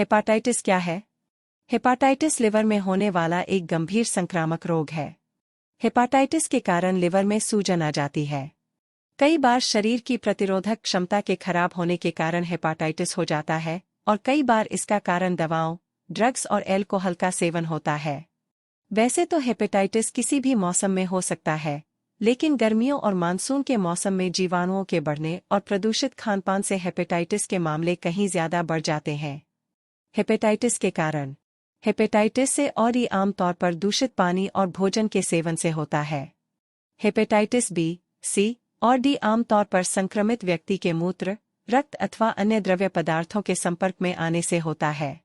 Hepatitis क्या है? Hepatitis liver में होने वाला एक गंभीर संक्रामक रोग है। हेपाटाइटिस के कारण लिवर में सूजन आ जाती है। कई बार शरीर की प्रतिरोधक क्षमता के खराब होने के कारण हेपाटाइटिस हो जाता है और कई बार इसका कारण दवाओं, ड्रग्स और अल्कोहल का सेवन होता है। वैसे तो हेपेटाइटिस किसी भी मौसम में हो सकता है, लेकिन गर्मियों और मानसून के मौसम में जीवाणुओं के बढ़ने और प्रदूषित खानपान से हेपेटाइटिस के मामले कहीं ज्यादा बढ़ जाते हैं। हेपेटाइटिस के कारण हेपेटाइटिस से और ही आमतौर पर दूषित पानी और भोजन के सेवन से होता है। हेपेटाइटिस बी, सी और डी आमतौर पर संक्रमित व्यक्ति के मूत्र, रक्त अथवा अन्य द्रव्य पदार्थों के संपर्क में आने से होता है।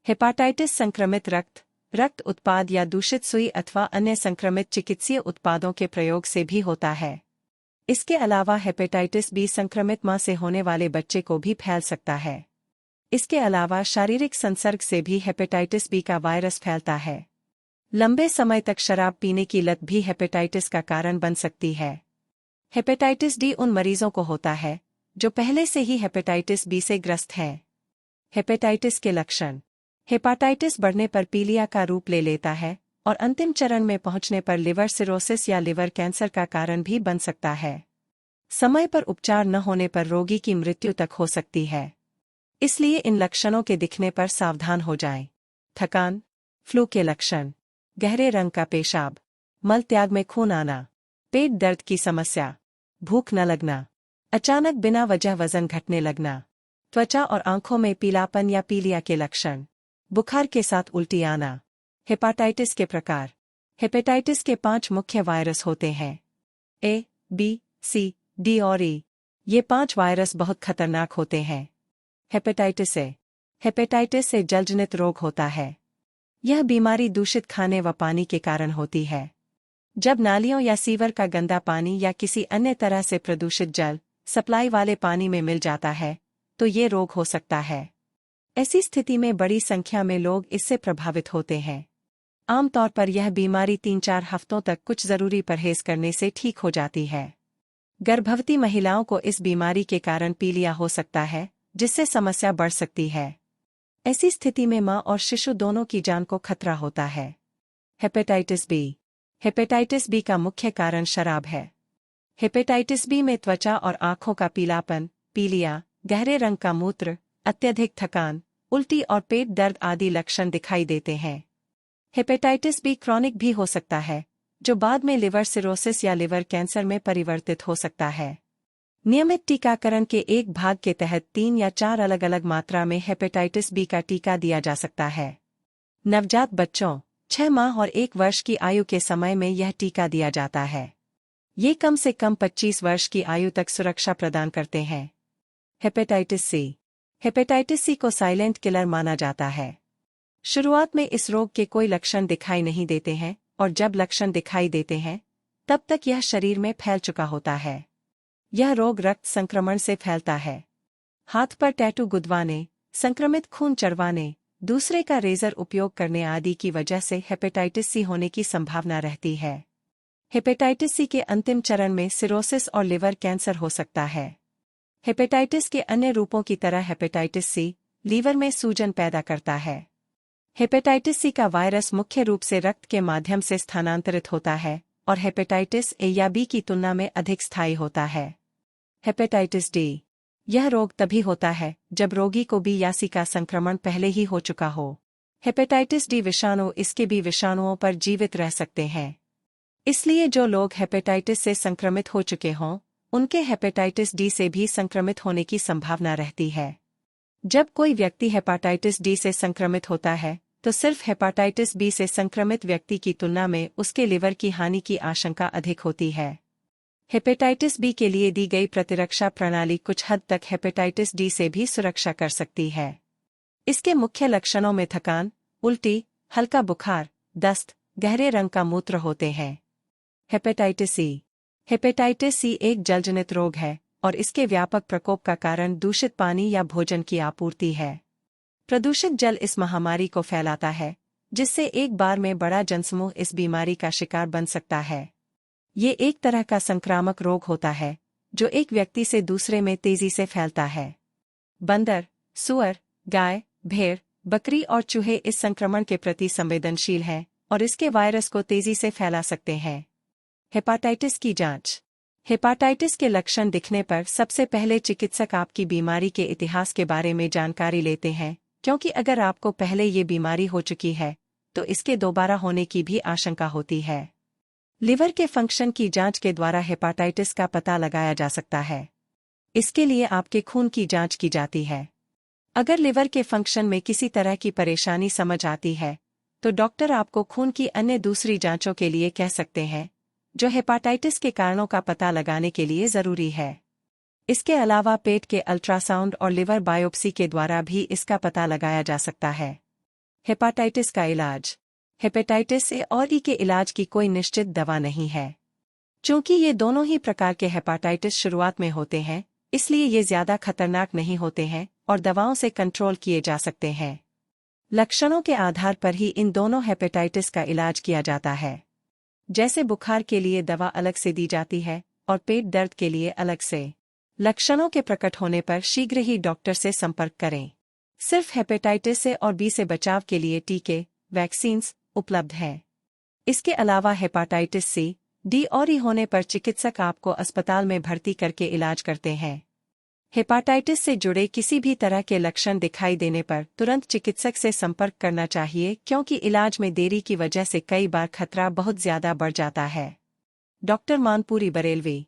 हेपाटाइटिस संक्रमित रक्त उत्पाद या दूषित सुई अथवा अन्य संक्रमित चिकित्सीय उत्पादों के प्रयोग से भी होता है। इसके अलावा हेपेटाइटिस बी संक्रमित मां से होने वाले बच्चे को भी फैल सकता है। इसके अलावा शारीरिक संसर्ग से भी हेपेटाइटिस बी का वायरस फैलता है। लंबे समय तक शराब पीने की लत भी हेपेटाइटिस का कारण बन सकती है। हेपेटाइटिस डी उन मरीजों को होता है जो पहले से ही हेपेटाइटिस बी से ग्रस्त हैं। हेपेटाइटिस के लक्षण: हेपाटाइटिस बढ़ने पर पीलिया का रूप ले लेता है और अंतिम चरण में पहुंचने पर लिवर सिरोसिस या लिवर कैंसर का कारण भी बन सकता है। समय पर उपचार न होने पर रोगी की मृत्यु तक हो सकती है। इसलिए इन लक्षणों के दिखने पर सावधान हो जाएं। थकान, फ्लू के लक्षण: गहरे रंग का पेशाब, मल त्याग में खून आना, पेट दर्द की समस्या, भूख न लगना, अचानक बिना वजह वजन घटने लगना, त्वचा और आंखों में पीलापन या पीलिया के लक्षण, बुखार के साथ उल्टी आना। हेपाटाइटिस के प्रकार: हेपेटाइटिस के 5 मुख्य वायरस होते हैं: ए, बी, सी, डी और ई। ये 5 वायरस बहुत खतरनाक होते हैं। हेपेटाइटिस ए: हेपेटाइटिस से जलजनित रोग होता है। यह बीमारी दूषित खाने व पानी के कारण होती है। जब नालियों या सीवर का गंदा पानी या किसी अन्य तरह से प्रदूषित जल सप्लाई वाले पानी में मिल जाता है, तो ये रोग हो सकता है। ऐसी स्थिति में बड़ी संख्या में लोग इससे प्रभावित होते हैं। आमतौर पर यह बीमारी 3-4 हफ्तों तक कुछ जरूरी परहेज करने से ठीक हो जाती है। गर्भवती महिलाओं को इस बीमारी के कारण पीलिया हो सकता है, जिससे समस्या बढ़ सकती है। ऐसी स्थिति में मां और शिशु दोनों की जान को खतरा होता है। हेपेटाइटिस बी: हेपेटाइटिस बी का मुख्य कारण शराब है। हेपेटाइटिस बी में त्वचा और आंखों का पीलापन, पीलिया, गहरे रंग का मूत्र, अत्यधिक थकान, उल्टी और पेट दर्द आदि लक्षण दिखाई देते हैं। हेपेटाइटिस बी क्रॉनिक भी हो सकता है, जो बाद में लिवर सिरोसिस या लिवर कैंसर में परिवर्तित हो सकता है। नियमित टीकाकरण के एक भाग के तहत 3 या 4 अलग-अलग मात्रा में हेपेटाइटिस बी का टीका दिया जा सकता है। नवजात बच्चों 6 माह और 1 वर्ष की आयु के समय में यह टीका दिया जाता है। ये कम से कम 25 वर्ष की आयु तक सुरक्षा प्रदान करते हैं। हेपेटाइटिस सी: हेपेटाइटिस सी को साइलेंट किलर माना जाता है। शुरुआत में इस रोग के कोई लक्षण दिखाई नहीं देते हैं और जब लक्षण दिखाई देते हैं, तब तक यह शरीर में फैल चुका होता है। यह रोग रक्त संक्रमण से फैलता है। हाथ पर टैटू गुदवाने, संक्रमित खून चढ़वाने, दूसरे का रेजर उपयोग करने आदि की वजह से हेपेटाइटिस सी होने की संभावना रहती है। हेपेटाइटिस सी के अंतिम चरण में सिरोसिस और लिवर कैंसर हो सकता है। हेपेटाइटिस के अन्य रूपों की तरह हेपेटाइटिस सी लीवर में सूजन पैदा करता है। हेपेटाइटिस सी का वायरस मुख्य रूप से रक्त के माध्यम से स्थानांतरित होता है और हेपेटाइटिस ए या बी की तुलना में अधिक स्थायी होता है। हेपेटाइटिस डी: यह रोग तभी होता है जब रोगी को बी या सी का संक्रमण पहले ही हो चुका हो। हेपेटाइटिस डी विषाणु इसके बी विषाणुओं पर जीवित रह सकते हैं। इसलिए जो लोग हेपेटाइटिस से संक्रमित हो चुके हों, उनके हेपेटाइटिस डी से भी संक्रमित होने की संभावना रहती है। जब कोई व्यक्ति हेपेटाइटिस डी से संक्रमित होता है, तो सिर्फ हेपेटाइटिस बी से संक्रमित व्यक्ति की तुलना में उसके लिवर की हानि की आशंका अधिक होती है। हेपेटाइटिस बी के लिए दी गई प्रतिरक्षा प्रणाली कुछ हद तक हेपेटाइटिस डी से भी सुरक्षा कर सकती है। इसके मुख्य लक्षणों में थकान, उल्टी, हल्का बुखार, दस्त, गहरे रंग का मूत्र होते हैं। हेपेटाइटिस सी: हेपेटाइटिस सी एक जलजनित रोग है और इसके व्यापक प्रकोप का कारण दूषित पानी या भोजन की आपूर्ति है। प्रदूषित जल इस महामारी को फैलाता है, जिससे एक बार में बड़ा जनसमूह इस बीमारी का शिकार बन सकता है। ये एक तरह का संक्रामक रोग होता है, जो एक व्यक्ति से दूसरे में तेजी से फैलता है। बंदर, सुअर, गाय, भेड़, बकरी और चूहे इस संक्रमण के प्रति संवेदनशील हैं और इसके वायरस को तेजी से फैला सकते हैं। हेपाटाइटिस की जांच। हेपाटाइटिस के लक्षण दिखने पर सबसे पहले चिकित्सक आपकी बीमारी के इतिहास के बारे में जानकारी लेते हैं, क्योंकि अगर आपको पहले ये बीमारी हो चुकी है तो इसके दोबारा होने की भी आशंका होती है। लिवर के फंक्शन की जांच के द्वारा हेपाटाइटिस का पता लगाया जा सकता है। इसके लिए आपके खून की जांच की जाती है। अगर लिवर के फंक्शन में किसी तरह की परेशानी समझ आती है तो डॉक्टर आपको खून की अन्य दूसरी जांचों के लिए कह सकते हैं, जो हेपाटाइटिस के कारणों का पता लगाने के लिए जरूरी है। इसके अलावा पेट के अल्ट्रासाउंड और लिवर बायोप्सी के द्वारा भी इसका पता लगाया जा सकता है। हेपाटाइटिस का इलाज। हेपेटाइटिस ए और ई के इलाज की कोई निश्चित दवा नहीं है। चूंकि ये दोनों ही प्रकार के हेपाटाइटिस शुरुआत में होते हैं, इसलिए ये ज्यादा खतरनाक नहीं होते हैं और दवाओं से कंट्रोल किए जा सकते हैं। लक्षणों के आधार पर ही इन दोनों हेपेटाइटिस का इलाज किया जाता है। जैसे बुखार के लिए दवा अलग से दी जाती है और पेट दर्द के लिए अलग से। लक्षणों के प्रकट होने पर शीघ्र ही डॉक्टर से संपर्क करें। सिर्फ हेपेटाइटिस ए और बी से बचाव के लिए टीके, वैक्सीन्स उपलब्ध हैं। इसके अलावा हेपाटाइटिस सी, डी और ई होने पर चिकित्सक आपको अस्पताल में भर्ती करके इलाज करते हैं। हेपाटाइटिस से जुड़े किसी भी तरह के लक्षण दिखाई देने पर तुरंत चिकित्सक से संपर्क करना चाहिए, क्योंकि इलाज में देरी की वजह से कई बार खतरा बहुत ज्यादा बढ़ जाता है। डॉक्टर मानपुरी बरेलवी।